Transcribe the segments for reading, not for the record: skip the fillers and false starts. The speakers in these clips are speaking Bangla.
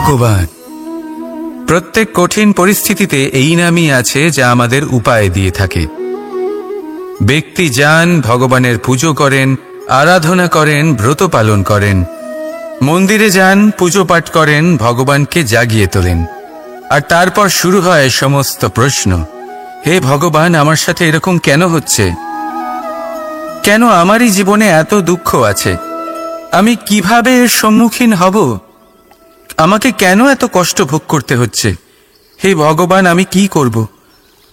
ভগবান। প্রত্যেক কঠিন পরিস্থিতিতে এই নামই আছে যা আমাদের উপায় দিয়ে থাকে। ব্যক্তি যান, ভগবানের পুজো করেন, আরাধনা করেন, ব্রত পালন করেন, মন্দিরে যান, পুজো পাঠ করেন, ভগবানকে জাগিয়ে তোলেন। আর তারপর শুরু হয় সমস্ত প্রশ্ন। হে ভগবান, আমার সাথে এরকম কেন হচ্ছে? কেন আমারই জীবনে এত দুঃখ আছে? আমি কিভাবে এর সম্মুখীন হব? আমাকে কেন এত কষ্ট ভোগ করতে হচ্ছে? হে ভগবান, আমি কি করব?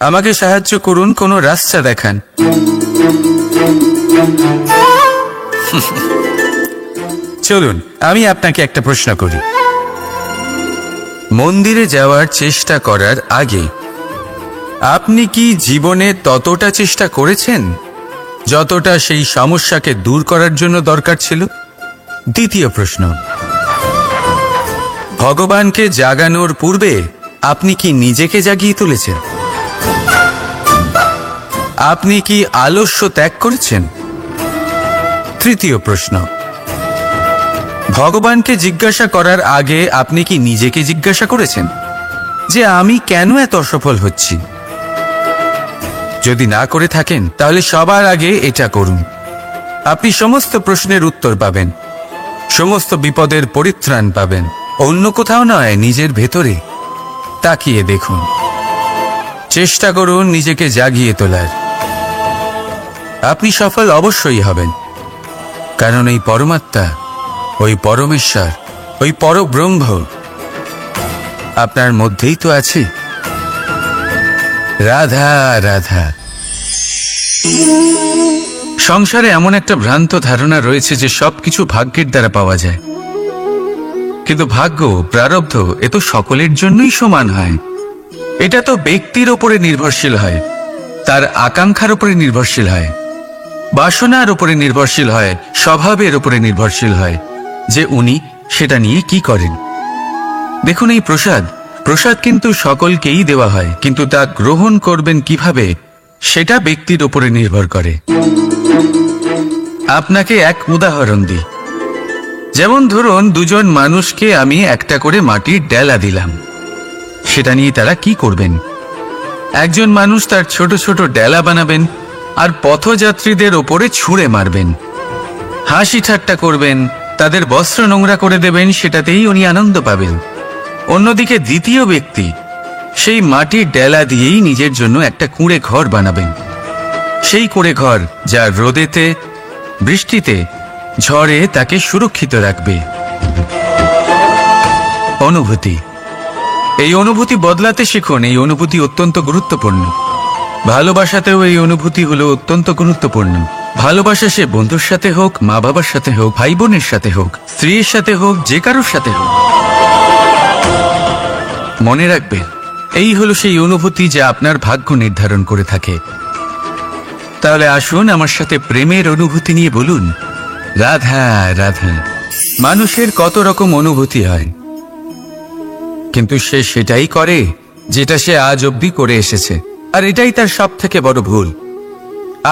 আমাকে সাহায্য করুন, কোনো রাস্তা দেখান। চলুন আমি আপনাকে একটা প্রশ্ন করি। মন্দিরে যাওয়ার চেষ্টা করার আগে আপনি কি জীবনে ততটা চেষ্টা করেছেন যতটা সেই সমস্যাকে দূর করার জন্য দরকার ছিল? দ্বিতীয় প্রশ্ন, ভগবানকে জাগানোর পূর্বে আপনি কি নিজেকে জাগিয়ে তুলেছেন? আপনি কি আলস্য ত্যাগ করেছেন? তৃতীয় প্রশ্ন, ভগবানকে জিজ্ঞাসা করার আগে আপনি কি নিজেকে জিজ্ঞাসা করেছেন যে আমি কেন এত অসফল হচ্ছি? যদি না করে থাকেন তাহলে সবার আগে এটা করুন। আপনি সমস্ত প্রশ্নের উত্তর পাবেন, সমস্ত বিপদের পরিত্রাণ পাবেন। অন্য কোথাও নয়, নিজের ভেতরে তাকিয়ে দেখুন। চেষ্টা করুন নিজেকে জাগিয়ে তোলার। আপনি সফল অবশ্যই হবেন, কারণ এই পরমাত্মা, ওই পরমেশ্বর, ওই পরব্রহ্ম আপনার মধ্যেই তো আছে। রাধা রাধা। সংসারে এমন একটা ভ্রান্ত ধারণা রয়েছে যে সবকিছু ভাগ্যের দ্বারা পাওয়া যায়, কিন্তু ভাগ্য, প্রারব্ধ এ তো সকলের জন্যই সমান হয়। এটা তো ব্যক্তির ওপরে নির্ভরশীল হয়, তার আকাঙ্ক্ষার উপরে নির্ভরশীল হয়, বাসনার উপরে নির্ভরশীল হয়, স্বভাবের উপরে নির্ভরশীল হয় যে উনি সেটা নিয়ে কি করেন। দেখুন, এই প্রসাদ কিন্তু সকলকেই দেওয়া হয়, কিন্তু তা গ্রহণ করবেন কিভাবে সেটা ব্যক্তির উপরে নির্ভর করে। আপনাকে এক উদাহরণ দিই। যেমন ধরুন, দুজন মানুষকে আমি একটা করে মাটির ডেলা দিলাম, সেটা নিয়ে তারা কি করবেন? একজন মানুষ তার ছোট ছোট ডেলা বানাবেন আর পথযাত্রীদের ওপরে ছুঁড়ে মারবেন, হাসি ঠাট্টা করবেন, তাদের বস্ত্র নোংরা করে দেবেন, সেটাতেই উনি আনন্দ পাবেন। অন্যদিকে দ্বিতীয় ব্যক্তি সেই মাটির ডেলা দিয়েই নিজের জন্য একটা কুঁড়ে ঘর বানাবেন। সেই কুঁড়ে ঘর যা রোদেতে, বৃষ্টিতে, ঝড়ে তাকে সুরক্ষিত রাখবে। অনুভূতি, এই অনুভূতি বদলাতে শিখুন। এই অনুভূতি অত্যন্ত গুরুত্বপূর্ণ। ভালোবাসাতেও এই অনুভূতি হলো অত্যন্ত গুরুত্বপূর্ণ। ভালোবাসা সে বন্ধুর সাথে হোক, মা বাবার সাথে হোক, ভাই বোনের সাথে হোক, স্ত্রীর সাথে হোক, যে কারোর সাথে হোক, মনে রাখবেন এই হলো সেই অনুভূতি যা আপনার ভাগ্য নির্ধারণ করে থাকে। তাহলে আসুন আমার সাথে প্রেমের অনুভূতি নিয়ে বলুন, রাধা রাধা। মানুষের কত রকম অনুভূতি হয়, কিন্তু সে সেটাই করে যেটা সে আজ অবধি করে এসেছে, আর এটাই তার সব থেকে বড় ভুল।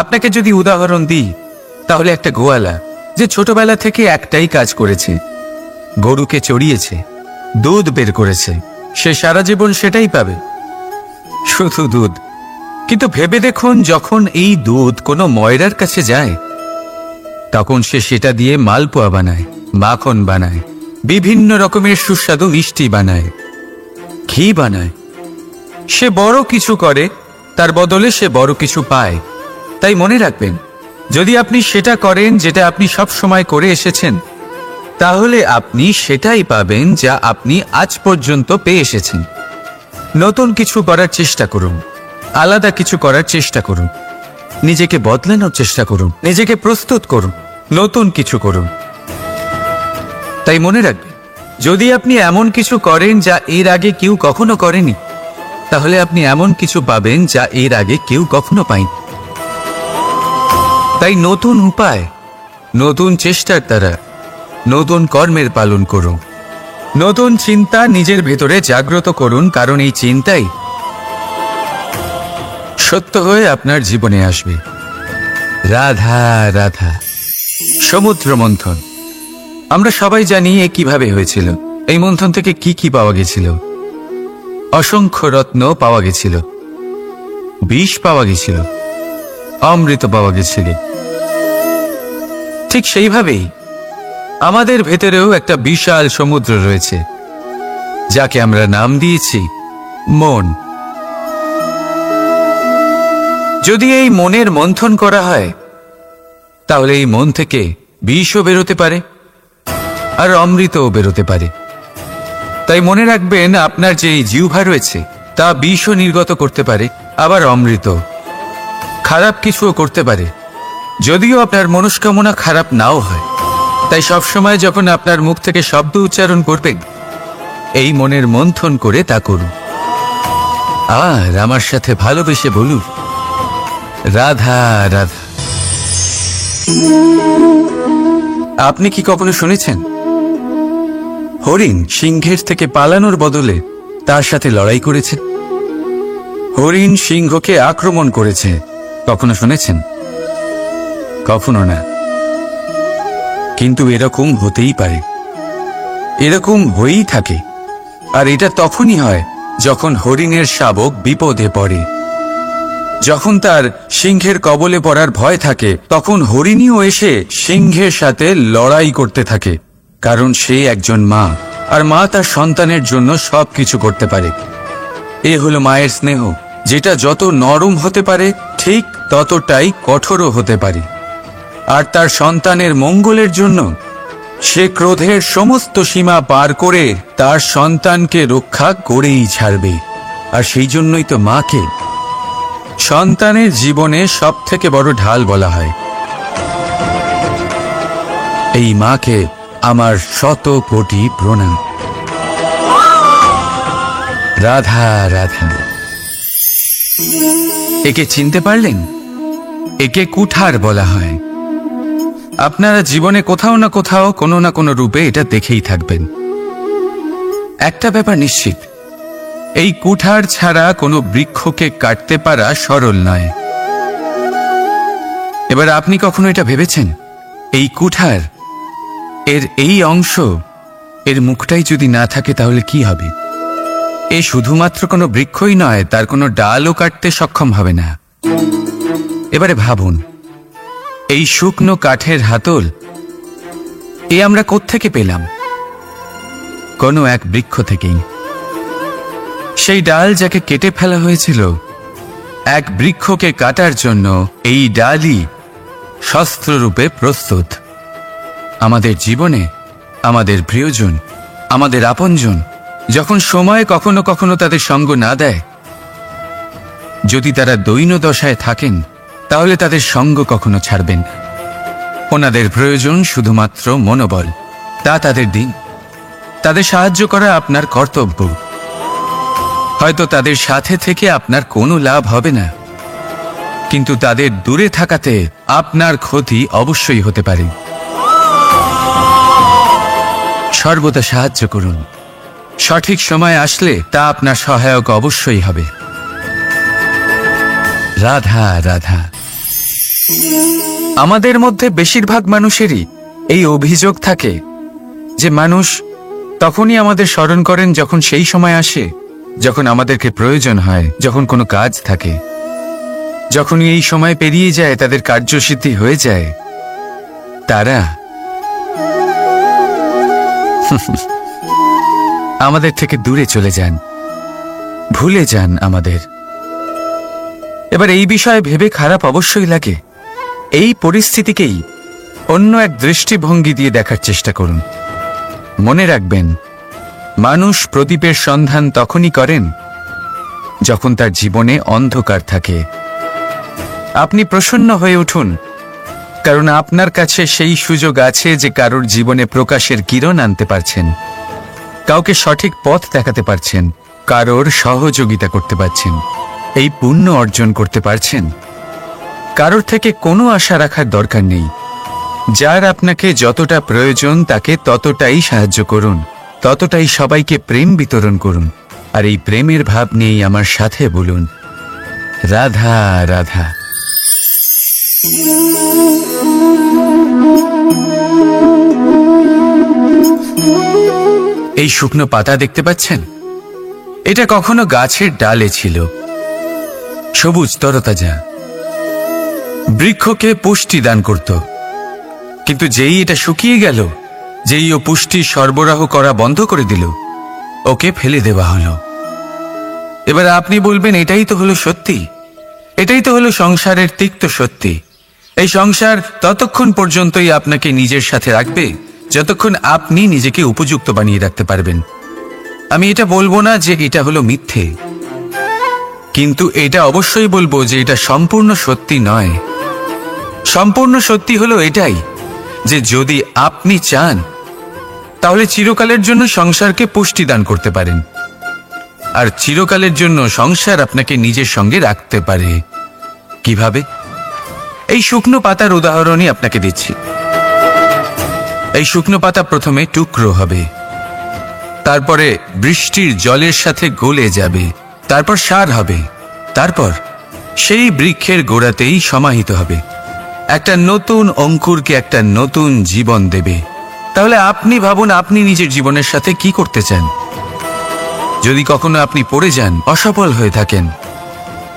আপনাকে যদি উদাহরণ দিই, তাহলে একটা গোয়ালা যে ছোটবেলা থেকে একটাই কাজ করেছে, গরুকে চড়িয়েছে, দুধ বের করেছে, সে সারা জীবন সেটাই পাবে, শুধু দুধ। কিন্তু ভেবে দেখুন, যখন এই দুধ কোনো ময়রার কাছে যায়, তখন সে সেটা দিয়ে মালপোয়া বানায়, মাখন বানায়, বিভিন্ন রকমের সুস্বাদু মিষ্টি বানায়, ঘি বানায়। সে বড় কিছু করে, তার বদলে সে বড় কিছু পায়। তাই মনে রাখবেন, যদি আপনি সেটা করেন যেটা আপনি সব সময় করে এসেছেন, তাহলে আপনি সেটাই পাবেন যা আপনি আজ পর্যন্ত পেয়ে এসেছেন। নতুন কিছু করার চেষ্টা করুন, আলাদা কিছু করার চেষ্টা করুন, নিজেকে বদলানোর চেষ্টা করুন, নিজেকে প্রস্তুত করুন, নতুন কিছু করুন। তাই মনে রাখবেন, যদি আপনি এমন কিছু করেন যা এর আগে কেউ কখনো করেনি, তাহলে আপনি এমন কিছু পাবেন যা এর আগে কেউ কখনো পায়নি। তাই নতুন উপায়, নতুন চেষ্টার দ্বারা নতুন কর্মের পালন করুন। নতুন চিন্তা নিজের ভেতরে জাগ্রত করুন, কারণ এই চিন্তাই সত্য হয়ে আপনার জীবনে আসবে। রাধা রাধা। সমুদ্র মন্থন আমরা সবাই জানি এ কিভাবে হয়েছিল। এই মন্থন থেকে কি কি পাওয়া গেছিল? অসংখ্য রত্ন পাওয়া গেছিল, বিষ পাওয়া গেছিল, অমৃত পাওয়া গেছিল। ঠিক সেইভাবেই আমাদের ভেতরেও একটা বিশাল সমুদ্র রয়েছে, যাকে আমরা নাম দিয়েছি মন। যদি এই মনের মন্থন করা হয়, তাহলে এই মন থেকে বিষও বেরোতে পারে আর অমৃতও বেরোতে পারে। তাই মনে রাখবেন, আপনার যে জিহ্বা রয়েছে তা বিষও নির্গত করতে পারে, আবার অমৃত, খারাপ কিছুও করতে পারে, যদিও আপনার মনস্কামনা খারাপ নাও হয়। তাই সবসময় যখন আপনার মুখ থেকে শব্দ উচ্চারণ করবেন, এই মনের মন্থন করে তা করুন। আর আমার সাথে ভালোবেসে বলুন, রাধা রাধা। আপনি কি কখনো শুনেছেন হরিণ সিংহের থেকে পালানোর বদলে তার সাথে লড়াই করেছে? হরিণ সিংহকে আক্রমণ করেছে, কখনো শুনেছেন? কখনো না। কিন্তু এরকম হতেই পারে, এরকম হয়েই থাকে। আর এটা তখনই হয় যখন হরিণের শাবক বিপদে পড়ে। যখন তার সিংহের কবলে পড়ার ভয় থাকে, তখন হরিণীও এসে সিংহের সাথে লড়াই করতে থাকে। কারণ সে একজন মা, আর মা তার সন্তানের জন্য সবকিছু করতে পারে। এ হলো মায়ের স্নেহ, যেটা যত নরম হতে পারে ঠিক ততটাই কঠোরও হতে পারে। আর তার সন্তানের মঙ্গলের জন্য সে ক্রোধের সমস্ত সীমা পার করে তার সন্তানকে রক্ষা করেই ছাড়বে। আর সেই জন্যই তো মাকে সন্তানের জীবনে সব থেকে বড় ঢাল বলা হয়। এই মাকে আমার শত কোটি প্রণাম। রাধা রাধা। একে চিনতে পারলেন? একে কুঠার বলা হয়। আপনারা জীবনে কোথাও না কোথাও কোনো না কোনো রূপে এটা দেখেই থাকবেন। একটা ব্যাপার নিশ্চিত, এই কুঠার ছাড়া কোনো বৃক্ষকে কাটতে পারা সরল নয়। এবার আপনি কখনো এটা ভেবেছেন, এই কুঠার এর এই অংশ, এর মুখটাই যদি না থাকে তাহলে কি হবে? এ শুধুমাত্র কোনো বৃক্ষই নয়, তার কোনো ডালও কাটতে সক্ষম হবে না। এবারে ভাবুন, এই শুকনো কাঠের হাতল এ আমরা কোত্থেকে পেলাম? কোনো এক বৃক্ষ থেকেই। সেই ডাল যাকে কেটে ফেলা হয়েছিল, এক বৃক্ষকে কাটার জন্য এই ডালই শস্ত্ররূপে প্রস্তুত। আমাদের জীবনে আমাদের প্রিয়জন, আমাদের আপনজন যখন সময় কখনো কখনো তাদের সঙ্গ না দেয়, যদি তারা দৈন্য দশায় থাকেন, তাহলে তাদের সঙ্গ কখনো ছাড়বেন। ওনাদের প্রয়োজন শুধুমাত্র মনোবল, তা তাদের দিন। তাদের সাহায্য করা আপনার কর্তব্য। হয়তো তাদের সাথে থেকে আপনার কোনো লাভ হবে না, কিন্তু তাদের দূরে থাকাতে আপনার ক্ষতি অবশ্যই হতে পারে। সর্বদা সাহায্য করুন। সঠিক সময় আসলে তা আপনার সহায়ক অবশ্যই হবে। রাধা রাধা। আমাদের মধ্যে বেশিরভাগ মানুষেরই এই অভিযোগ থাকে যে মানুষ তখনই আমাদের স্মরণ করেন যখন সেই সময় আসে যখন আমাদেরকে প্রয়োজন হয়, যখন কোনো কাজ থাকে। যখনই এই সময় পেরিয়ে যায়, তাদের কার্যসিদ্ধি হয়ে যায়, তারা আমাদের থেকে দূরে চলে যান, ভুলে যান আমাদের। এবার এই বিষয়ে ভেবে খারাপ অবশ্যই লাগে। এই পরিস্থিতিকেই অন্য এক দৃষ্টিভঙ্গি দিয়ে দেখার চেষ্টা করুন। মনে রাখবেন, মানুষ প্রদীপের সন্ধান তখনই করেন যখন তার জীবনে অন্ধকার থাকে। আপনি প্রসন্ন হয়ে উঠুন, কারণ আপনার কাছে সেই সুযোগ আছে যে কারোর জীবনে প্রকাশের কিরণ আনতে পারছেন, কাউকে সঠিক পথ দেখাতে পারছেন, কারোর সহযোগিতা করতে পারছেন, এই পুণ্য অর্জন করতে পারছেন। কারোর থেকে কোনো আশা রাখার দরকার নেই। যার আপনাকে যতটা প্রয়োজন তাকে ততটাই সাহায্য করুন, ততটাই সবাইকে প্রেম বিতরণ করুন। আর এই প্রেমের ভাব নিয়েই আমার সাথে বলুন, রাধা রাধা। এই শুকনো পাতা দেখতে পাচ্ছেন? এটা কখনো গাছের ডালে ছিল, সবুজ তরতাজা, বৃক্ষকে পুষ্টি দান করত। কিন্তু যেই এটা শুকিয়ে গেল, যেই ও পুষ্টি সরবরাহ করা বন্ধ করে দিল, ওকে ফেলে দেওয়া হলো। এবার আপনি বলবেন, এটাই তো হলো সত্যি, এটাই তো হলো সংসারের তিক্ত সত্যি। এই সংসার ততক্ষণ পর্যন্তই আপনাকে নিজের সাথে রাখবে যতক্ষণ আপনি নিজেকে উপযুক্ত বানিয়ে রাখতে পারবেন। আমি এটা বলবো না যে এটা হলো মিথ্যে, কিন্তু এটা অবশ্যই বলবো যে এটা সম্পূর্ণ সত্যি নয়। সম্পূর্ণ সত্যি হলো এটাই যে যদি আপনি চান তাহলে চিরকালের জন্য সংসারকে পুষ্টি দান করতে পারেন, আর চিরকালের জন্য সংসার আপনাকে নিজের সঙ্গে রাখতে পারে। কিভাবে? এই শুকনো পাতার উদাহরণই আপনাকে দিচ্ছি। এই শুকনো পাতা প্রথমে টুকরো হবে, তারপরে বৃষ্টির জলের সাথে গলে যাবে, তারপর সার হবে, তারপর সেই বৃক্ষের গোড়াতেই সমাহিত হবে, একটা নতুন অঙ্কুরকে একটা নতুন জীবন দেবে। তাহলে আপনি ভাবুন, আপনি নিজের জীবনের সাথে কি করতে চান? যদি কখনো আপনি পড়ে যান, অসফল হয়ে থাকেন,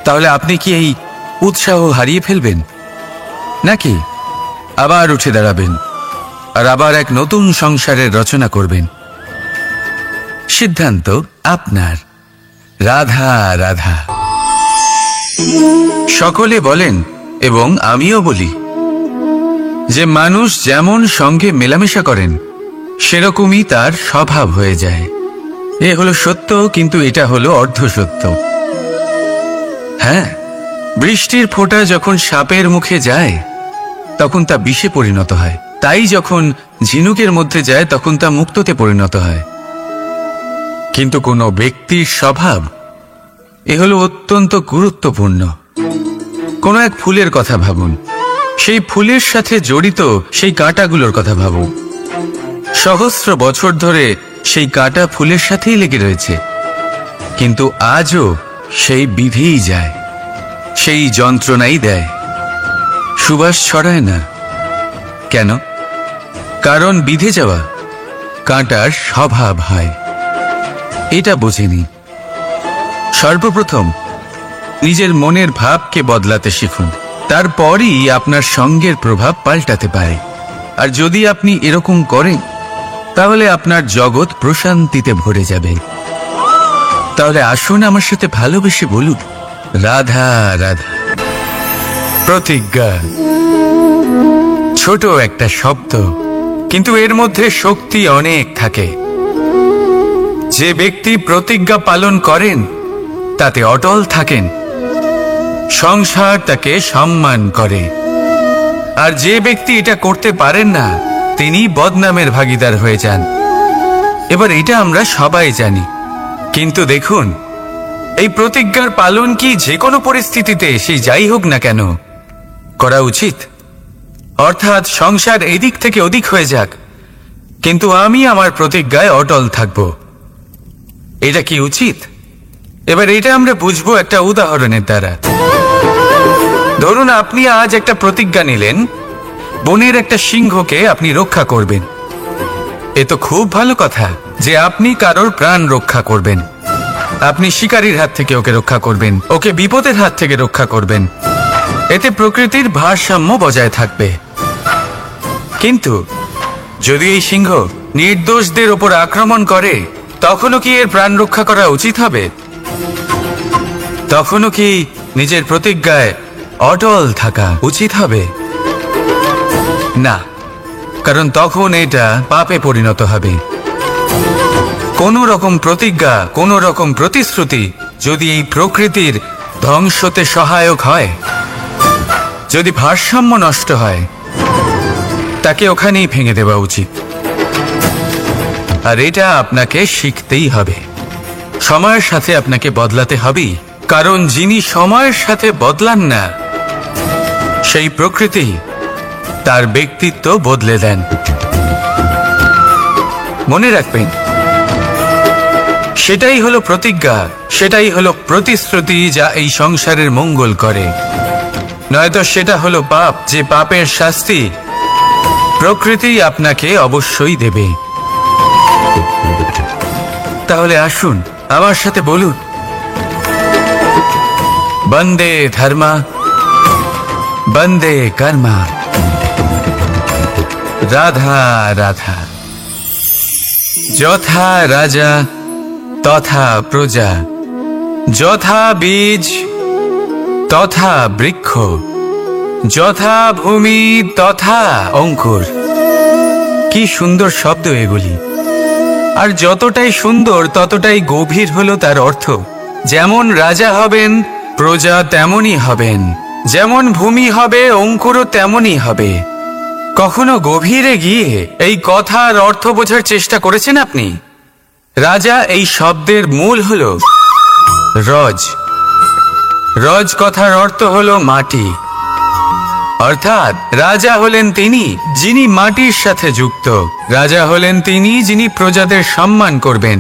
তাহলে আপনি কি এই উৎসাহ হারিয়ে ফেলবেন, নাকি আবার উঠে দাঁড়াবেন আর আবার এক নতুন সংসারের রচনা করবেন? সিদ্ধান্ত আপনার। রাধা রাধা। সকলে বলেন এবং আমিও বলি যে মানুষ যেমন সঙ্গে মেলামেশা করেন সেরকমই তার স্বভাব হয়ে যায়। এ হলো সত্য, কিন্তু এটা হলো অর্ধ সত্য। হ্যাঁ, বৃষ্টির ফোঁটা যখন সাপের মুখে যায় তখন তা বিষে পরিণত হয়, তাই যখন ঝিনুকের মধ্যে যায় তখন তা মুক্তোতে পরিণত হয়। কিন্তু কোনো ব্যক্তির স্বভাব এ হলো অত্যন্ত গুরুত্বপূর্ণ। কোনো এক ফুলের কথা ভাবুন, সেই ফুলের সাথে জড়িত সেই কাঁটাগুলোর কথা ভাবুন। সহস্র বছর ধরে সেই কাঁটা ফুলের সাথেই লেগে রয়েছে, কিন্তু আজও সেই বিধেই যায়, সেই যন্ত্রণাই দেয়, সুবাস ছড়ায় না। কেন? কারণ বিধে যাওয়া কাঁটার স্বভাব হয়। এটা বোঝেনি। সর্বপ্রথম নিজের মনের ভাবকে বদলাতে শিখুন, তারপরই আপনার সঙ্গের প্রভাব পাল্টাতে পারে। আর যদি আপনি এরকম করেন তাহলে আপনার জগৎ প্রশান্তিতে ভরে যাবে। তাহলে আসুন আমার সাথে ভালোবেসে বলুন, রাধা রাধা। প্রতিজ্ঞা ছোট একটা শব্দ, কিন্তু এর মধ্যে শক্তি অনেক থাকে। যে ব্যক্তি প্রতিজ্ঞা পালন করেন তাতে অটল থাকেন, সংসার তাকে সম্মান করে। আর যে ব্যক্তি এটা করতে পারেন না তিনি বদনামের ভাগীদার হয়ে যান। এবার এটা আমরা সবাই জানি, কিন্তু দেখুন, এই প্রতিজ্ঞার পালন কি যে কোনো পরিস্থিতিতে সে যাই হোক না কেন করা উচিত? অর্থাৎ সংসার এদিক থেকে ওদিক হয়ে যাক, কিন্তু আমি আমার প্রতিজ্ঞায় অটল থাকব, এটা কি উচিত? এবার এটা আমরা বুঝবো একটা উদাহরণের দ্বারা। ধরুন আপনি আজ একটা প্রতিজ্ঞা নিলেন, বনের একটা সিংহকে আপনি রক্ষা করবেন। এ তো খুব ভালো কথা যে আপনি কারোর প্রাণ রক্ষা করবেন। আপনি শিকারীর হাত থেকে ওকে রক্ষা করবেন, ওকে বিপদের হাত থেকে রক্ষা করবেন। এতে প্রকৃতির ভারসাম্য বজায় থাকবে। কিন্তু যদি এই সিংহ নির্দোষদের ওপর আক্রমণ করে, তখনও কি এর প্রাণ রক্ষা করা উচিত হবে? তখনও কি নিজের প্রতিজ্ঞায় অটল থাকা উচিত হবে? না, কারণ তখন এটা পাপে পরিণত হবে। কোন রকম প্রতিজ্ঞা, কোন রকম প্রতিশ্রুতি যদি এই প্রকৃতির ধ্বংসতে সহায়ক হয়, যদি ভারসাম্য নষ্ট হয়, তাকে ওখানেই ভেঙে দেওয়া উচিত। আর এটা আপনাকে শিখতেই হবে, সময়ের সাথে আপনাকে বদলাতে হবেই। কারণ যিনি সময়ের সাথে বদলান না, সেই প্রকৃতি তার ব্যক্তিত্ব বদলে দেন। মনে রাখবেন, সেটাই হলো প্রতিজ্ঞা, সেটাই হলো প্রতিশ্রুতি যা এই সংসারের মঙ্গল করে। নয়তো সেটা হলো পাপ, যে পাপের শাস্তি প্রকৃতি আপনাকে অবশ্যই দেবে। তাহলে আসুন আমার সাথে বলুন, বন্দে ধর্মা বন্দে কর্মা, রাধা রাধা। যথা রাজা তথা প্রজা, যথা বীজ তথা বৃক্ষ, যথা ভূমি তথা অঙ্কুর। কি সুন্দর শব্দ এগুলি, আর যতটাই সুন্দর ততটাই গভীর হলো তার অর্থ। যেমন রাজা হবেন প্রজা তেমনই হবেন, যেমন ভূমি হবে অঙ্কুরও তেমনই হবে। কখনো গভীরে গিয়ে এই কথার অর্থ বোঝার চেষ্টা করেছেন আপনি? রাজা এই শব্দের মূল হলো রজ। রজ কথার অর্থ হলো মাটি, অর্থাৎ রাজা হলেন তিনি যিনি মাটির সাথে যুক্ত। রাজা হলেন তিনি যিনি প্রজাদের সম্মান করবেন,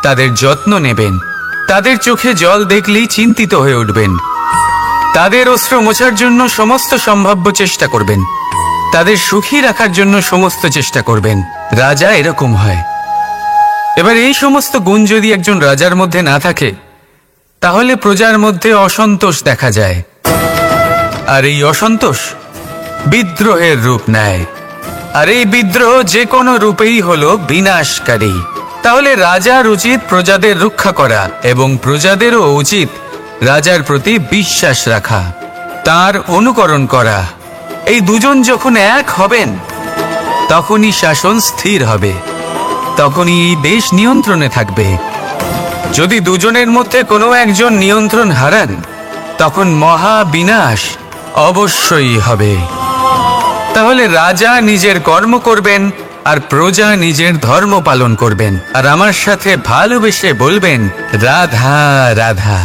তাদের যত্ন নেবেন, তাদের চোখে জল দেখলেই চিন্তিত হয়ে উঠবেন, তাদের অশ্রু মোছার জন্য সমস্ত সম্ভাব্য চেষ্টা করবেন, তাদের সুখী রাখার জন্য সমস্ত চেষ্টা করবেন। রাজা এরকম হয়। এবার এই সমস্ত গুণ যদি একজন রাজার মধ্যে না থাকে, তাহলে প্রজার মধ্যে অসন্তোষ দেখা যায়, আর এই অসন্তোষ বিদ্রোহের রূপ নেয়, আর এই বিদ্রোহ যে কোনো রূপেই হলো বিনাশকারী। তাহলে রাজার উচিত প্রজাদের রক্ষা করা, এবং প্রজাদেরও উচিত রাজার প্রতি বিশ্বাস রাখা, তার অনুকরণ করা। এই দুজন যখন এক হবেন, তখনই শাসন স্থির হবে, তখনই এই দেশ নিয়ন্ত্রণে থাকবে। যদি দুজনের মধ্যে কোনো একজন নিয়ন্ত্রণ হারান, তখন মহা বিনাশ অবশ্যই হবে। তাহলে রাজা নিজের কর্ম করবেন আর প্রজা নিজের ধর্ম পালন করবেন, আর আমার সাথে ভালোবেসে বলবেন রাধা রাধা।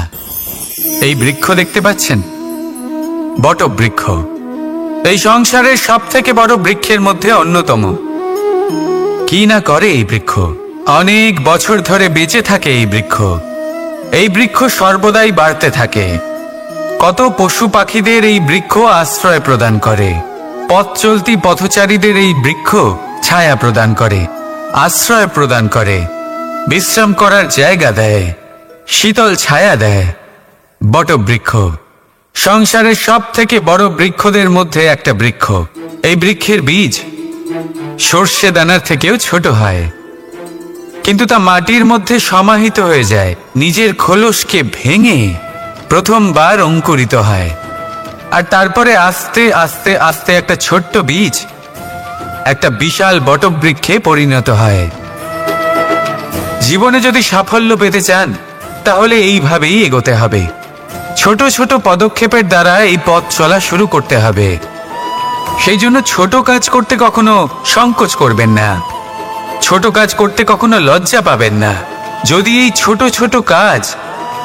এই বৃক্ষ দেখতে পাচ্ছেন, বটবৃক্ষ। এই সংসারের সব থেকে বড় বৃক্ষের মধ্যে অন্যতম। কি না করে এই বৃক্ষ? অনেক বছর ধরে বেঁচে থাকে এই বৃক্ষ। এই বৃক্ষ সর্বদাই বাড়তে থাকে। কত পশু পাখিদের এই বৃক্ষ আশ্রয় প্রদান করে। পথ চলতি পথচারীদের এই বৃক্ষ ছায়া প্রদান করে, আশ্রয় প্রদান করে, বিশ্রাম করার জায়গা দেয়, শীতল ছায়া দেয়। বটবৃক্ষ সংসারের সব থেকে বড় বৃক্ষদের মধ্যে একটা বৃক্ষ। এই বৃক্ষের বীজ সর্ষে দানার থেকেও ছোট হয়, কিন্তু তা মাটির মধ্যে সমাহিত হয়ে যায়, নিজের খোলসকে ভেঙে প্রথমবার অঙ্কুরিত হয়, আর তারপরে আস্তে আস্তে আস্তে একটা ছোট্ট বীজ একটা বিশাল বটবৃক্ষে পরিণত হয়। জীবনে যদি সাফল্য পেতে চান, তাহলে এইভাবেই এগোতে হবে। ছোট ছোট পদক্ষেপের দ্বারা এই পথ চলা শুরু করতে হবে। সেই জন্য ছোট কাজ করতে কখনো সংকোচ করবেন না, ছোট কাজ করতে কখনো লজ্জা পাবেন না। যদি এই ছোট ছোট কাজ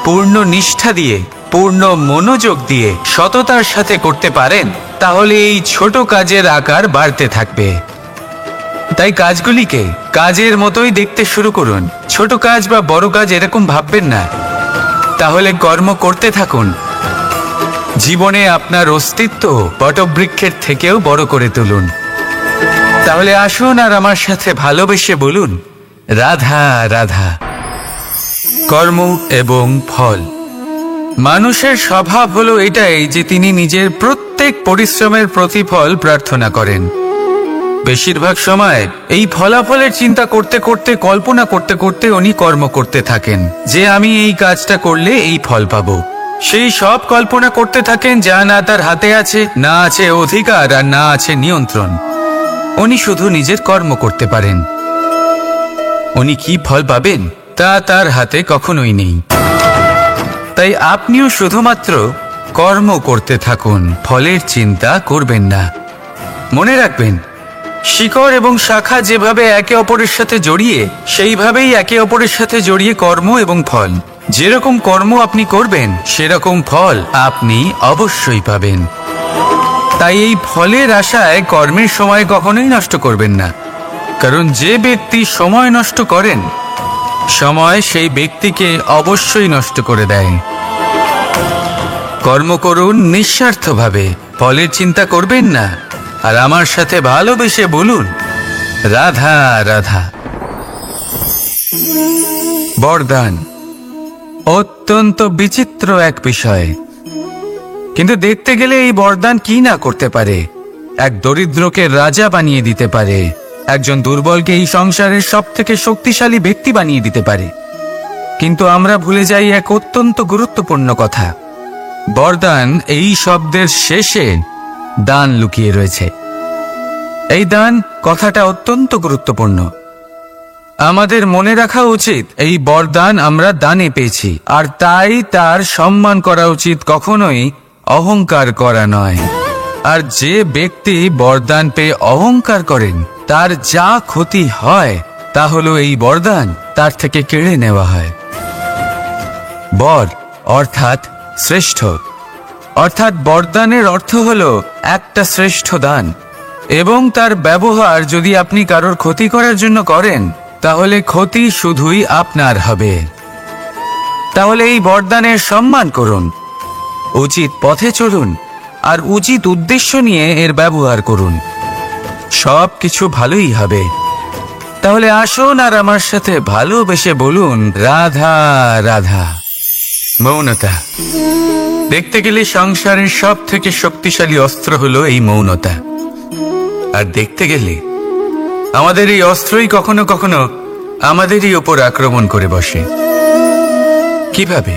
পূর্ণ নিষ্ঠা দিয়ে, পূর্ণ মনোযোগ দিয়ে, সততার সাথে করতে পারেন, তাহলে এই ছোট কাজের আকার বাড়তে থাকবে। তাই কাজগুলিকে কাজের মতোই দেখতে শুরু করুন। ছোট কাজ বা বড় কাজ এরকম ভাববেন না। তাহলে কর্ম করতে থাকুন। জীবনে আপনার অস্তিত্ব বটবৃক্ষের থেকেও বড় করে তুলুন। তাহলে আসুন আর আমার সাথে ভালোবেসে বলুন রাধা রাধা। কর্ম এবং ফল। মানুষের স্বভাব হলো এটাই যে তিনি নিজের প্রত্যেক পরিশ্রমের প্রতিফল প্রার্থনা করেন। বেশিরভাগ সময় এই ফলাফলের চিন্তা করতে করতে, কল্পনা করতে করতে উনি কর্ম করতে থাকেন, যে আমি এই কাজটা করলে এই ফল পাবো। সেই সব কল্পনা করতে থাকেন যা না তার হাতে আছে, না আছে অধিকার, আর না আছে নিয়ন্ত্রণ। উনি শুধু নিজের কর্ম করতে পারেন। উনি কি ফল পাবেন তা তার হাতে কখনোই নেই। তাই আপনিও শুধুমাত্র কর্ম করতে থাকুন, ফলের চিন্তা করবেন না। মনে রাখবেন, শিকড় এবং শাখা যেভাবে একে অপরের সাথে জড়িয়ে, সেইভাবেই একে অপরের সাথে জড়িয়ে কর্ম এবং ফল। যেরকম কর্ম আপনি করবেন, সেরকম ফল আপনি অবশ্যই পাবেন। তাই এই ফলের আশায় কর্মের সময় কখনোই নষ্ট করবেন না, কারণ যে ব্যক্তি সময় নষ্ট করেন, সময় সেই ব্যক্তিকে অবশ্যই নষ্ট করে দেয়। কর্ম করুন নিঃস্বার্থভাবে, ফলের চিন্তা করবেন না, আর আমার সাথে ভালোবেসে বলুন রাধা রাধা। বরদান অত্যন্ত বিচিত্র এক বিষয়, কিন্তু দেখতে গেলে এই বরদান কি না করতে পারে। এক দরিদ্রকে রাজা বানিয়ে দিতে পারে, একজন দুর্বলকে এই সংসারের সব থেকে শক্তিশালী ব্যক্তি বানিয়ে দিতে পারে। কিন্তু আমরা ভুলে যাই এক অত্যন্ত গুরুত্বপূর্ণ কথা। বরদান এই শব্দের শেষে দান লুকিয়ে রয়েছে। এই দান কথাটা অত্যন্ত গুরুত্বপূর্ণ। আমাদের মনে রাখা উচিত এই বরদান আমরা দানে পেয়েছি, আর তাই তার সম্মান করা উচিত, কখনোই অহংকার করা নয়। আর যে ব্যক্তি বরদান পেয়ে অহংকার করেন তার যা ক্ষতি হয় তা হলো এই বরদান তার থেকে কেড়ে নেওয়া হয়। বর অর্থাৎ শ্রেষ্ঠ, অর্থাৎ বরদানের অর্থ হলো একটা শ্রেষ্ঠ দান, এবং তার ব্যবহার যদি আপনি কারোর ক্ষতি করার জন্য করেন তাহলে ক্ষতি শুধুই আপনার হবে। তাহলে এই বরদানের সম্মান করুন, উচিত পথে চলুন, আর উচিত উদ্দেশ্য নিয়ে এর ব্যবহার করুন, সব কিছু ভালোই হবে। তাহলে আসুন আর আমার সাথে ভালোবেসে বলুন, রাধা রাধা। মৌনতা। দেখতে গেলে সংসারের সব থেকে শক্তিশালী অস্ত্র হলো এই মৌনতা। আর দেখতে গেলে আমাদের এই অস্ত্রই কখনো কখনো আমাদেরই ওপর আক্রমণ করে বসে। কিভাবে?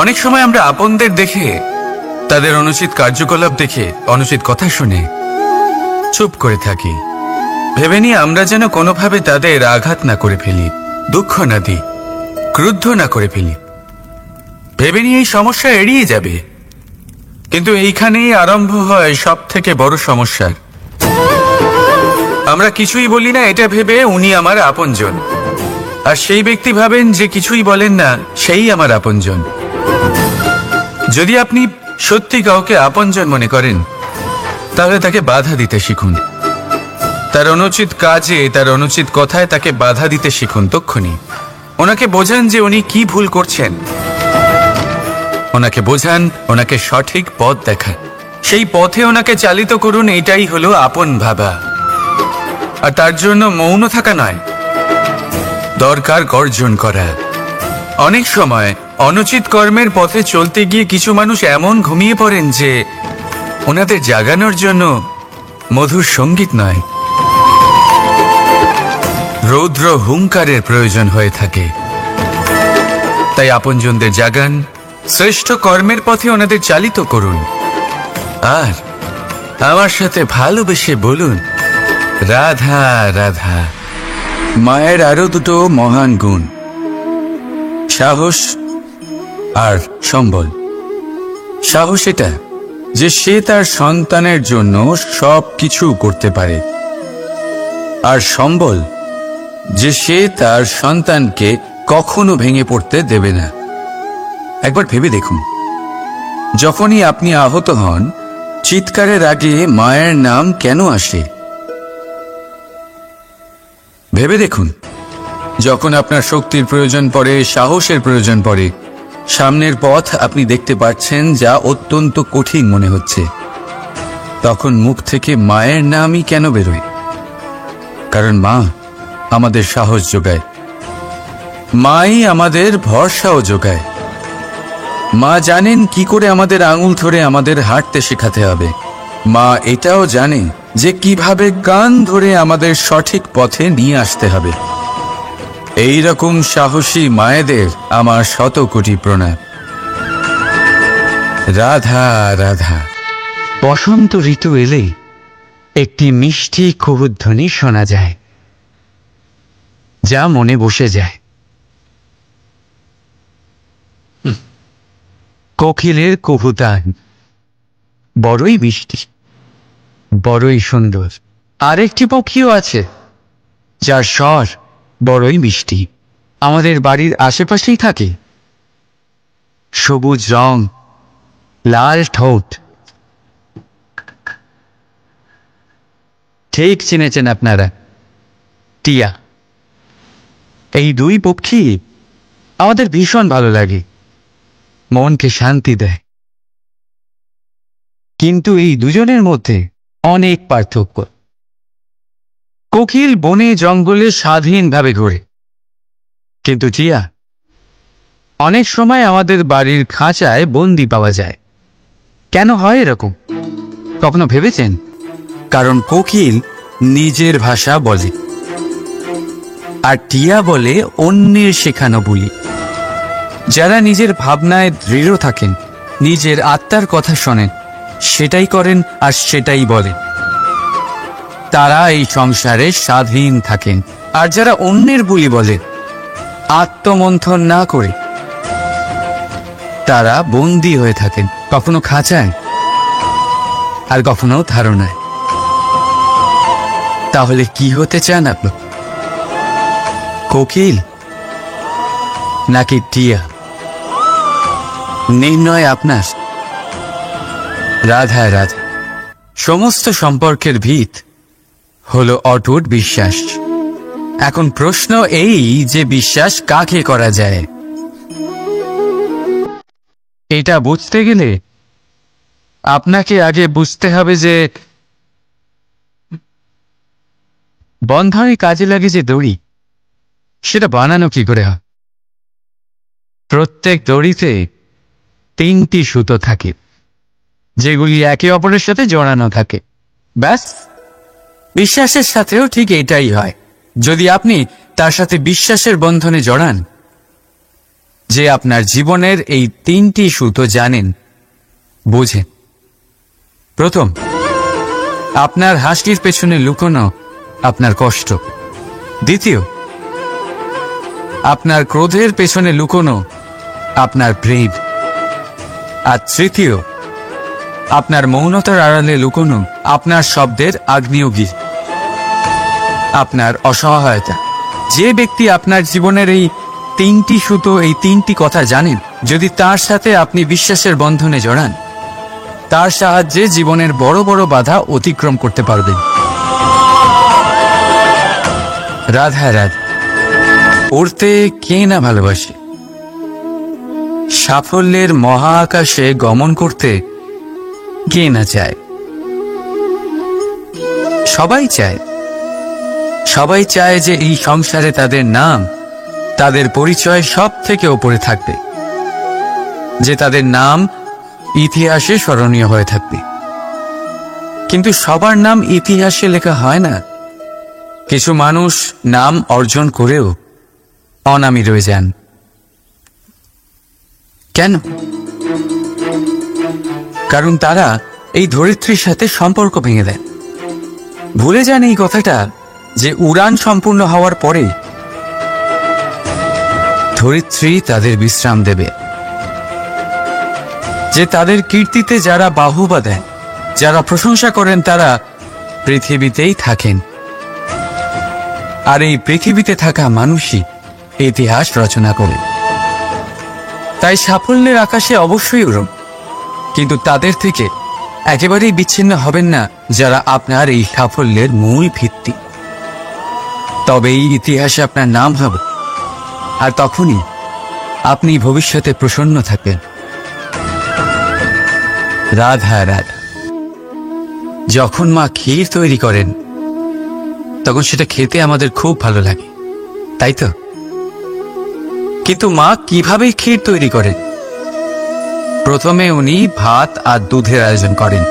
অনেক সময় আমরা আপনদের দেখে, তাদের অনুচিত কার্যকলাপ দেখে, অনুচিত কথা শুনে চুপ করে থাকি, ভেবে নিয়ে আমরা যেন কোনোভাবে তাদের আঘাত না করে ফেলি, দুঃখ না দিই, ক্রুদ্ধ না করে ফেলি, ভেবে নিয়ে এই সমস্যা এড়িয়ে যাবে। কিন্তু এইখানেই আরম্ভ হয় সব থেকে বড় সমস্যার। আমরা কিছুই বলি না এটা ভেবে উনি আমার আপনজন, আর সেই ব্যক্তি ভাবেন যে কিছুই বলেন না সেই আমার আপনজন। যদি আপনি সত্যি কাউকে আপনজন মনে করেন তাহলে তাকে বাধা দিতে শিখুন, তার অনুচিত কাজে, তার অনুচিত কথায় তাকে বাধা দিতে শিখুন। তক্ষুনি ওনাকে বোঝান যে উনি কি ভুল করছেন, ওনাকে বোঝান, ওনাকে সঠিক পথ দেখান, সেই পথে ওনাকে চালিত করুন। এটাই হলো আপন ভাবা। আর তার জন্য মৌন থাকা নয়, দরকার গর্জন করা। অনেক সময় অনুচিত কর্মের পথে চলতে গিয়ে কিছু মানুষ এমন ঘুমিয়ে পড়েন যে ওনাদের জাগানোর জন্য মধুর সঙ্গীত নয়, রৌদ্র হুঙ্কারের প্রয়োজন হয়ে থাকে। তাই আপনজনদের জাগান, শ্রেষ্ঠ কর্মের পথে ওনাদের চালিত করুন, আর আমার সাথে ভালোবেসে বলুন, রাধা রাধা। মায়ের আরো দুটো মহান গুণ, সাহস আর সম্বল। সাহস এটা যে সে তার সন্তানের জন্য সব কিছু করতে পারে, আর সম্বল যে সে তার সন্তানকে কখনো ভেঙে পড়তে দেবে না। একবার ভেবে দেখুন, যখনই আপনি আহত হন চিৎকারের আগে মায়ের নাম কেন আসে? ভেবে দেখুন, যখন আপনার শক্তির প্রয়োজন পড়ে, সাহসের প্রয়োজন পড়ে, সামনের পথ আপনি দেখতে পাচ্ছেন যা অত্যন্ত কঠিন মনে হচ্ছে, তখন মুখ থেকে মায়ের নামই কেন বেরোয়? কারণ মা আমাদের সাহস যোগায়, মাই আমাদের ভরসাও যোগায়। মা জানেন কি করে আমাদের আঙুল ধরে আমাদের হাঁটতে শেখাতে হবে। মা এটাও জানে যে কিভাবে কান ধরে আমাদের সঠিক পথে নিয়ে আসতে হবে। এই রকম সাহসী মায়েদের আমার শত কোটি প্রণাম। রাধা রাধা। বসন্ত ঋতু এলেই একটি মিষ্টি কুহুধ্বনি শোনা যায়, যা মনে বসে যায়। কোকিলের কুহুতান বড়ই মিষ্টি, বড়ই সুন্দর। আরেকটি পক্ষীও আছে যার স্বর বড়ই মিষ্টি, আমাদের বাড়ির আশেপাশেই থাকে। সবুজ রং, লাল ঠোঁট। ঠিক চিনেছেন আপনারা, টিয়া। এই দুই পক্ষী আমাদের ভীষণ ভালো লাগে, মনকে শান্তি দেয়। কিন্তু এই দুজনের মধ্যে অনেক পার্থক্য। কোকিল বনে জঙ্গলে স্বাধীনভাবে ঘোরে, কিন্তু টিয়া, অনেক সময় আমাদের বাড়ির খাঁচায় বন্দি পাওয়া যায়। কেন হয় এরকম? কখনো ভেবেছেন? কারণ কোকিল নিজের ভাষা বলে, আর টিয়া বলে অন্যের শেখানো বুলি। যারা নিজের ভাবনায় দৃঢ় থাকেন, নিজের আত্মার কথা শোনেন, সেটাই করেন আর সেটাই বলেন, তারা এই সংসারে স্বাধীন থাকেন। আর যারা অন্যের বুলি বলেন, আত্মমন্থন না করে, তারা বন্দী হয়ে থাকেন, কখনো খাঁচায় আর কখনো ধারণায়। তাহলে কি হতে চান আপনি? কোকিল নাকি টিয়া? নির্ণয় আপনার। রাধা রাধা। সমস্ত সম্পর্কের ভিত হলো অটুট বিশ্বাস। এখন প্রশ্ন এই যে বিশ্বাস কাকে করা যায়? এটা বুঝতে গেলে আপনাকে আগে বুঝতে হবে যে বন্ধনে কাজে লাগে যে দড়ি, সেটা বানানো কি করে হয়। প্রত্যেক দড়িতে 3টি সুতো থাকে, যেগুলি একে অপরের সাথে জড়ানো থাকে। ব্যাস, বিশ্বাসের সাথেও ঠিক এটাই হয়। যদি আপনি তার সাথে বিশ্বাসের বন্ধনে জড়ান, যে আপনার জীবনের এই 3টি সুতো জানেন, বোঝেন। প্রথম, আপনার হাসির পেছনে লুকোনো আপনার কষ্ট। দ্বিতীয়, আপনার ক্রোধের পেছনে লুকোনো আপনার প্রেম। আর তৃতীয়, আপনার মৌনতার আড়ালে লুকোনো আপনার শব্দের আগ্নেয়গিরি, আপনার অসহায়তা। যে ব্যক্তি আপনার জীবনের এই 3টি সুতো, এই 3টি কথা জানেন, যদি তার সাথে আপনি বিশ্বাসের বন্ধনে জড়ান, তার সাহায্যে জীবনের বড় বড় বাধা অতিক্রম করতে পারবেন। রাধা রাধা। উড়তে কে না ভালোবাসে? সাফল্যের মহাকাশে গমন করতে কে না চায়? সবাই চায়। সবাই চায় যে এই সংসারে তাদের নাম, তাদের পরিচয় সব থেকে ওপরে থাকবে, যে তাদের নাম ইতিহাসে স্মরণীয় হয়ে থাকবে। কিন্তু সবার নাম ইতিহাসে লেখা হয় না। কিছু মানুষ নাম অর্জন করেও অনামী রয়ে যান। কেন? কারণ তারা এই ধরিত্রীর সাথে সম্পর্ক ভেঙে দেন। ভুলে যান এই কথাটা, যে উড়ান সম্পূর্ণ হওয়ার পরে ধরিত্রী তাদের বিশ্রাম দেবে, যে তাদের কীর্তিতে যারা বাহুবা দেন, যারা প্রশংসা করেন, তারা পৃথিবীতেই থাকেন। আর এই পৃথিবীতে থাকা মানুষই ইতিহাস রচনা করে। তাই সাফল্যের আকাশে অবশ্যই উড়ুন, কিন্তু তাদের থেকে একেবারেই বিচ্ছিন্ন হবেন না যারা আপনার এই সাফল্যের মূল ভিত্তি। তবেই ইতিহাসে আপনার নাম হবে, আর তখনই আপনি ভবিষ্যতে প্রসন্ন থাকবেন। রাধা রাধা। যখন মা ক্ষীর তৈরি করেন, তখন সেটা খেতে আমাদের খুব ভালো লাগে, তাই তো? কিন্তু মা কিভাবে ক্ষীর তৈরি করেন? প্রথমে উনি ভাত আর দুধের আয়োজন করেন,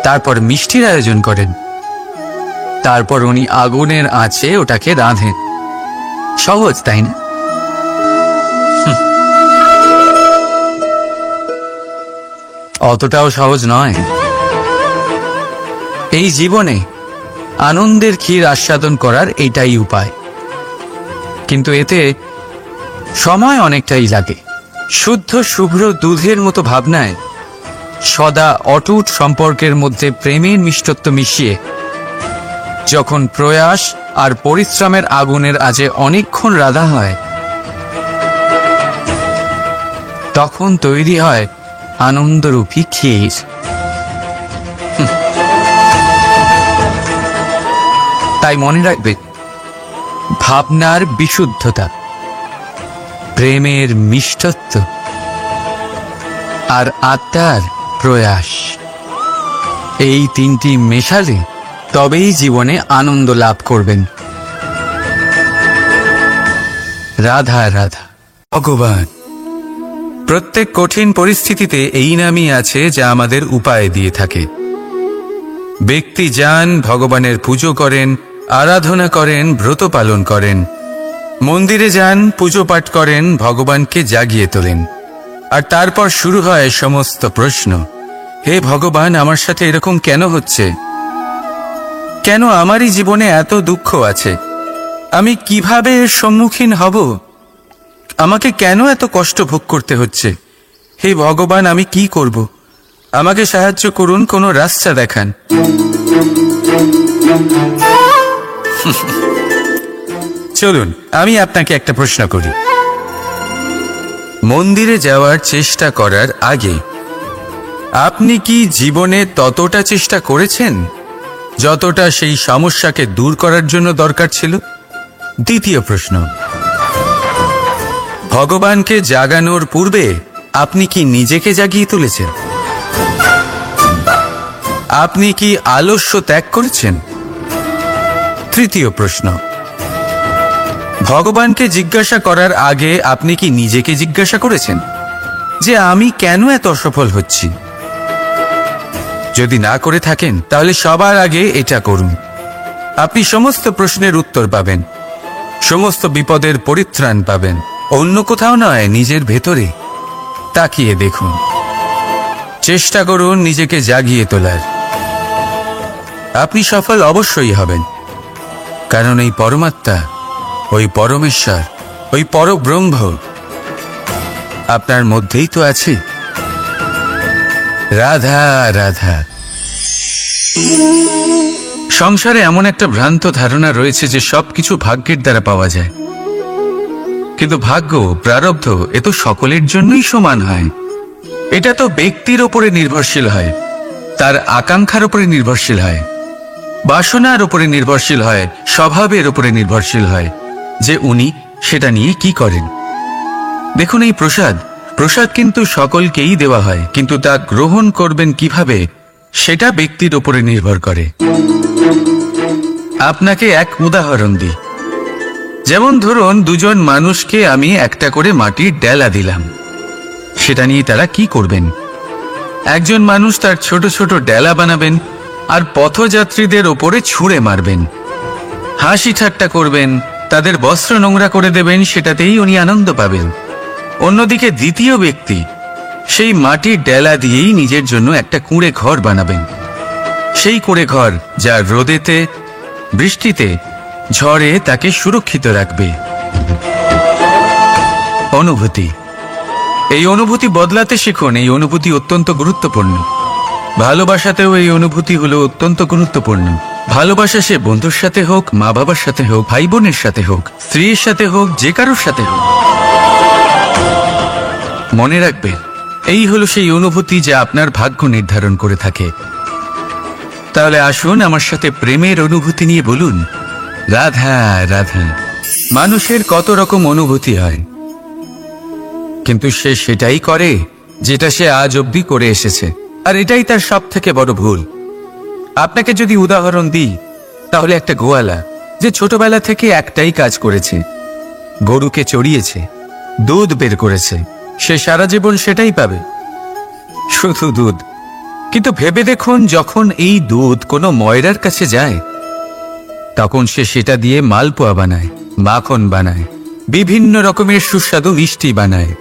তারপর মিষ্টির আয়োজন করেন, তারপর উনি আগুনের আঁচে ওটাকে রাঁধেন। সহজ, তাই না? অতটাও সহজ নয়। এই জীবনে আনন্দের ক্ষীর আস্বাদন করার এটাই উপায়, কিন্তু এতে সময় অনেকটাই লাগে। শুদ্ধ শুভ্র দুধের মতো ভাবনায় সদা অটুট সম্পর্কের মধ্যে প্রেমের মিষ্টত্ব মিশিয়ে যখন প্রয়াস আর পরিশ্রমের আগুনের আজে অনেকক্ষণ রাধা হয়, তখন তৈরি হয় আনন্দরূপী ক্ষীর। তাই মনে রাখবে, ভাবনার বিশুদ্ধতা, প্রেমের মিষ্টত্ব আর আত্মার প্রয়াস, এই 3টি মেশালে তবেই জীবনে আনন্দ লাভ করবেন। রাধা রাধা। ভগবান, প্রত্যেক কঠিন পরিস্থিতিতে এই নামই আছে যা আমাদের উপায় দিয়ে থাকে। ব্যক্তি যান, ভগবানের পুজো করেন, আরাধনা করেন, ব্রত পালন করেন, মন্দিরে যান, পুজো পাঠ করেন, ভগবানকে জাগিয়ে তোলেন, আর তারপর শুরু হয় সমস্ত প্রশ্ন। হে ভগবান, আমার সাথে এরকম কেন হচ্ছে? কেন আমারই জীবনে এত দুঃখ আছে? আমি কিভাবে এর সম্মুখীন হব? আমাকে কেন এত কষ্ট ভোগ করতে হচ্ছে? হে ভগবান, আমি কি করব? আমাকে সাহায্য করুন, কোনো রাস্তা দেখান। চলুন, আমি আপনাকে একটা প্রশ্ন করি। মন্দিরে যাওয়ার চেষ্টা করার আগে আপনি কি জীবনে ততটা চেষ্টা করেছেন যতটা সেই সমস্যাকে দূর করার জন্য দরকার ছিল? দ্বিতীয় প্রশ্ন, ভগবানকে জাগানোর পূর্বে আপনি কি নিজেকে জাগিয়ে তুলেছেন? আপনি কি আলস্য ত্যাগ করেছেন? তৃতীয় প্রশ্ন, ভগবানকে জিজ্ঞাসা করার আগে আপনি কি নিজেকে জিজ্ঞাসা করেছেন যে আমি কেন এত অসফল হচ্ছি? যদি না করে থাকেন তাহলে সবার আগে এটা করুন। আপনি সমস্ত প্রশ্নের উত্তর পাবেন, সমস্ত বিপদের পরিত্রাণ পাবেন। অন্য কোথাও নয়, নিজের ভেতরে তাকিয়ে দেখুন। চেষ্টা করুন নিজেকে জাগিয়ে তোলার। আপনি সফল অবশ্যই হবেন, কারণ এই পরমাত্মা, ওই পরমেশ্বর, ওই পরব্রহ্ম আপনার মধ্যেই তো আছে। রাধা রাধা। সংসারে এমন একটা ভ্রান্ত ধারণা রয়েছে যে সবকিছু ভাগ্যের দ্বারা পাওয়া যায়, কিন্তু ভাগ্য, প্রারব্ধ এ তো সকলের জন্যই সমান হয়। এটা তো ব্যক্তির ওপরে নির্ভরশীল হয়, তার আকাঙ্ক্ষার উপরে নির্ভরশীল হয়, বাসনার উপরে নির্ভরশীল হয়, স্বভাবের উপরে নির্ভরশীল হয় যে উনি সেটা নিয়ে কি করেন। দেখুন, এই প্রসাদ কিন্তু সকলকেই দেওয়া হয়, কিন্তু তা গ্রহণ করবেন কিভাবে সেটা ব্যক্তির উপরে নির্ভর করে। আপনাকে এক উদাহরণ দিই। যেমন ধরুন, দুজন মানুষকে আমি একটা করে মাটির ডেলা দিলাম, সেটা নিয়ে তারা কি করবেন? একজন মানুষ তার ছোট ছোট ডেলা বানাবেন আর পথযাত্রীদের ওপরে ছুঁড়ে মারবেন, হাসি ঠাট্টা করবেন, তাদের বস্ত্র নোংরা করে দেবেন, সেটাতেই উনি আনন্দ পাবেন। অন্যদিকে দ্বিতীয় ব্যক্তি সেই মাটির ডেলা দিয়েই নিজের জন্য একটা কুঁড়ে ঘর বানাবেন। সেই কুঁড়ে ঘর যা রোদেতে, বৃষ্টিতে, ঝড়ে তাকে সুরক্ষিত রাখবে। অনুভূতি, এই অনুভূতি বদলাতে শিখুন। এই অনুভূতি অত্যন্ত গুরুত্বপূর্ণ। ভালোবাসাতেও এই অনুভূতি হলো অত্যন্ত গুরুত্বপূর্ণ। ভালোবাসা সে বন্ধুর সাথে হোক, মা বাবার সাথে হোক, ভাই বোনের সাথে হোক, স্ত্রীর সাথে হোক, যে কারোর সাথে হোক। মনে রাখবে, এই হলো সেই অনুভূতি যা আপনার ভাগ্য নির্ধারণ করে থাকে। তাহলে আসুন আমার সাথে প্রেমের অনুভূতি নিয়ে বলুন, রাধা রাধা। মানুষের কত রকম অনুভূতি হয়, কিন্তু সে সেটাই করে যেটা সে আজ অবধি করে এসেছে, আর এটাই তার সব থেকে বড় ভুল। আপনাকে যদি উদাহরণ দিই, তাহলে একটা গোয়ালা যে ছোটবেলা থেকে একটাই কাজ করেছে, গরুকে চড়িয়েছে, দুধ বের করেছে, সে সারা জীবন সেটাই পাবে, শুধু দুধ। কিন্তু ভেবে দেখুন, যখন এই দুধ কোনো ময়রার কাছে যায়, তখন সে সেটা দিয়ে মালপোয়া বানায়, মাখন বানায়, বিভিন্ন রকমের সুস্বাদু মিষ্টি বানায়,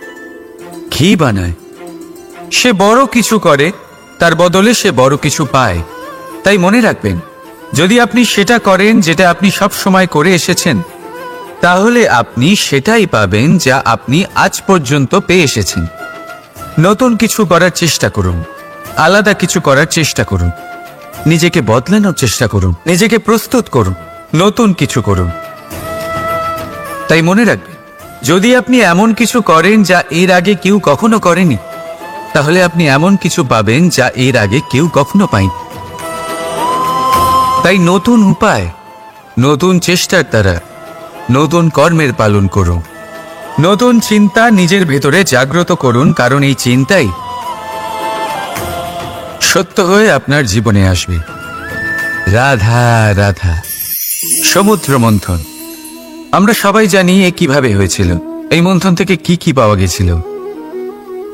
ঘি বানায়। সে বড় কিছু করে, তার বদলে সে বড় কিছু পায়। তাই মনে রাখবেন, যদি আপনি সেটা করেন যেটা আপনি সব সময় করে এসেছেন, তাহলে আপনি সেটাই পাবেন যা আপনি আজ পর্যন্ত পেয়ে এসেছেন। নতুন কিছু করার চেষ্টা করুন, আলাদা কিছু করার চেষ্টা করুন, নিজেকে বদলানোর চেষ্টা করুন, নিজেকে প্রস্তুত করুন, নতুন কিছু করুন। তাই মনে রাখবেন, যদি আপনি এমন কিছু করেন যা এর আগে কেউ কখনো করেনি, তাহলে আপনি এমন কিছু পাবেন যা এর আগে কেউ কখনো পায়নি। তাই নতুন উপায়, নতুন চেষ্টার দ্বারা নতুন কর্মের পালন করুন। নতুন চিন্তা নিজের ভেতরে জাগ্রত করুন, কারণ এই চিন্তাই সত্য হয়ে আপনার জীবনে আসবে। রাধা রাধা। সমুদ্র মন্থন। আমরা সবাই জানি এ কিভাবে হয়েছিল। এই মন্থন থেকে কি কি পাওয়া গেছিল?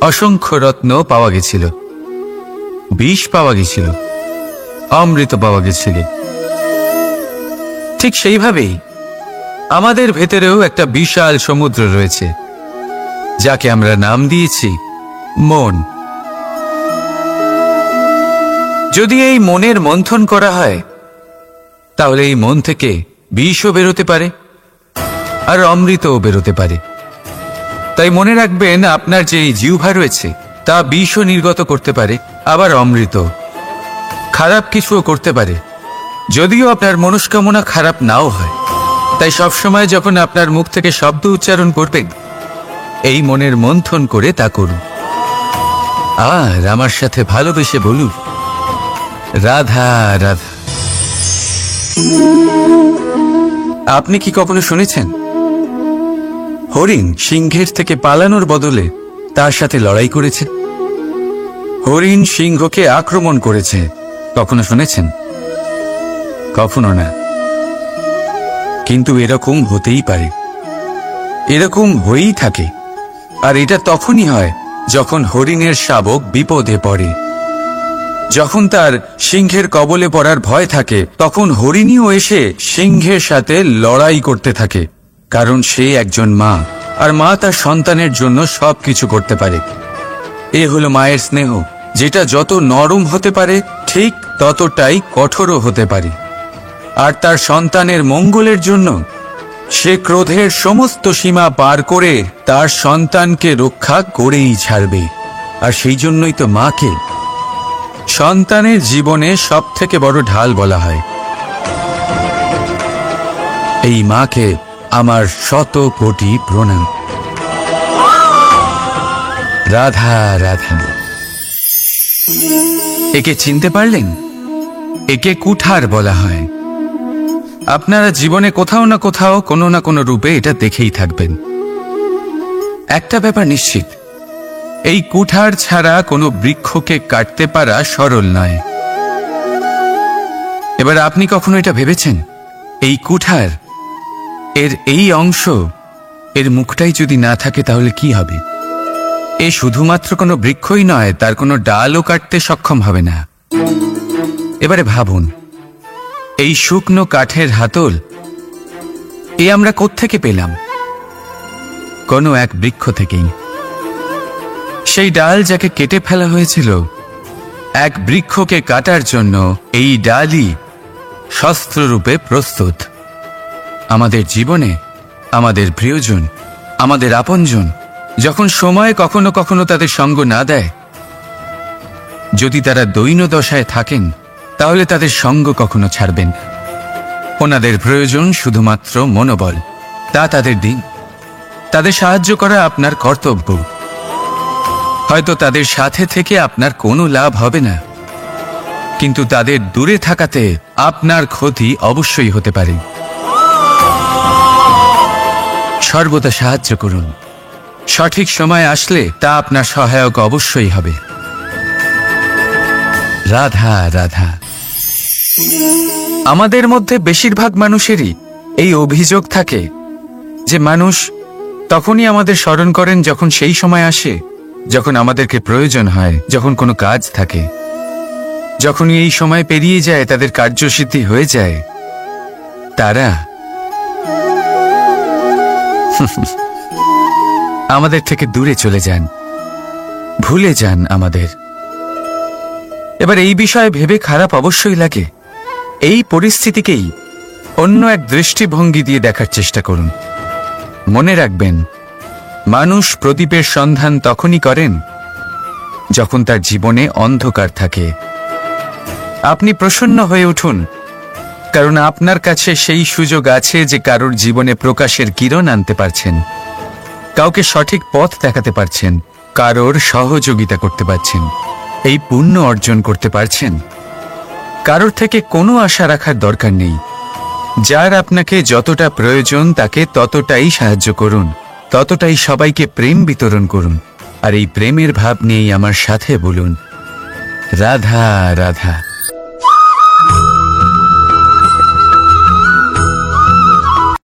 অসংখ্য রত্ন পাওয়া গেছিল, বিষ পাওয়া গেছিল, অমৃত পাওয়া গেছিল। ঠিক সেইভাবেই আমাদের ভেতরেও একটা বিশাল সমুদ্র রয়েছে, যাকে আমরা নাম দিয়েছি মন। যদি এই মনের মন্থন করা হয়, তাহলে এই মন থেকে বিষও বেরোতে পারে আর অমৃতও বেরোতে পারে। তাই মনে রাখবেন, আপনার যে জিহ্বা রয়েছে তা বিষও নির্গত করতে পারে, আবার অমৃত। খারাপ কিছুও করতে পারে, যদিও আপনার মনস্কামনা খারাপ নাও হয়। তাই সবসময় যখন আপনার মুখ থেকে শব্দ উচ্চারণ করবেন, এই মনের মন্থন করে তা করুন। আর আমার সাথে ভালোবেসে বলুন, রাধা রাধা। আপনি কি কখনো শুনেছেন হরিণ সিংহের থেকে পালানোর বদলে তার সাথে লড়াই করেছে? হরিণ সিংহকে আক্রমণ করেছে, কখনো শুনেছেন? কখনো না। কিন্তু এরকম হতেই পারে, এরকম হয়েই থাকে। আর এটা তখনই হয় যখন হরিণের শাবক বিপদে পড়ে। যখন তার সিংহের কবলে পড়ার ভয় থাকে, তখন হরিণীও এসে সিংহের সাথে লড়াই করতে থাকে। কারণ সে একজন মা, আর মা তার সন্তানের জন্য সবকিছু করতে পারে। এ হলো মায়ের স্নেহ, যেটা যত নরম হতে পারে ঠিক ততটাই কঠোরও হতে পারে। আর তার সন্তানের মঙ্গলের জন্য সে ক্রোধের সমস্ত সীমা পার করে তার সন্তানকে রক্ষা করেই ছাড়বে। আর সেই জন্যই তো মাকে সন্তানের জীবনে সবথেকে বড় ঢাল বলা হয়। এই মাকে আমার শত কোটি প্রণাম। রাধা রাধা। একে চিনতে পারলেন? একে কুঠার বলা হয়। আপনারা জীবনে কোথাও না কোথাও কোনো না কোনো রূপে এটা দেখেই থাকবেন। একটা ব্যাপার নিশ্চিত, এই কুঠার ছাড়া কোনো বৃক্ষকে কাটতে পারা সরল নয়। এবার আপনি কখনো এটা ভেবেছেন, এই কুঠার এর এই অংশ, এর মুখটাই যদি না থাকে তাহলে কি হবে? এ শুধুমাত্র কোনো বৃক্ষই নয়, তার কোনো ডালও কাটতে সক্ষম হবে না। এবারে ভাবুন, এই শুকনো কাঠের হাতল এ আমরা কোত্থেকে পেলাম? কোনো এক বৃক্ষ থেকেই। সেই ডাল যাকে কেটে ফেলা হয়েছিল, এক বৃক্ষকে কাটার জন্য এই ডালই শস্ত্ররূপে প্রস্তুত। আমাদের জীবনে আমাদের প্রিয়জন, আমাদের আপনজন যখন সময় কখনো কখনো তাদের সঙ্গ না দেয়, যদি তারা দৈন্য দশায় থাকেন, তাহলে তাদের সঙ্গ কখনো ছাড়বেন না। ওনাদের প্রয়োজন শুধুমাত্র মনোবল। তা তাদের দিন। তাদের সাহায্য করা আপনার কর্তব্য। হয়তো তাদের সাথে থেকে আপনার কোনো লাভ হবে না, কিন্তু তাদের দূরে থাকাতে আপনার ক্ষতি অবশ্যই হতে পারে। সর্বদা সাহায্য করুন। সঠিক সময় আসলে তা আপনার সহায়ক অবশ্যই হবে। রাধা রাধা। আমাদের মধ্যে বেশিরভাগ মানুষেরই এই অভিযোগ থাকে যে মানুষ তখনই আমাদের স্মরণ করেন যখন সেই সময় আসে যখন আমাদেরকে প্রয়োজন হয়, যখন কোনো কাজ থাকে। যখনই এই সময় পেরিয়ে যায়, তাদের কার্যসিদ্ধি হয়ে যায়, তারা আমাদের থেকে দূরে চলে যান, ভুলে যান আমাদের। এবার এই বিষয়ে ভেবে খারাপ অবশ্যই লাগে। এই পরিস্থিতিকেই অন্য এক দৃষ্টিভঙ্গি দিয়ে দেখার চেষ্টা করুন। মনে রাখবেন, মানুষ প্রদীপের সন্ধান তখনই করেন যখন তার জীবনে অন্ধকার থাকে। আপনি প্রসন্ন হয়ে উঠুন, কারণ আপনার কাছে সেই সুযোগ আছে যে কারোর জীবনে প্রকাশের কিরণ আনতে পারছেন, কাউকে সঠিক পথ দেখাতে পারছেন, কারোর সহযোগিতা করতে পারছেন, এই পুণ্য অর্জন করতে পারছেন। কারোর থেকে কোনো আশা রাখার দরকার নেই। যার আপনাকে যতটা প্রয়োজন তাকে ততটাই সাহায্য করুন, ততটাই সবাইকে প্রেম বিতরণ করুন। আর এই প্রেমের ভাব নিয়েই আমার সাথে বলুন, রাধা রাধা।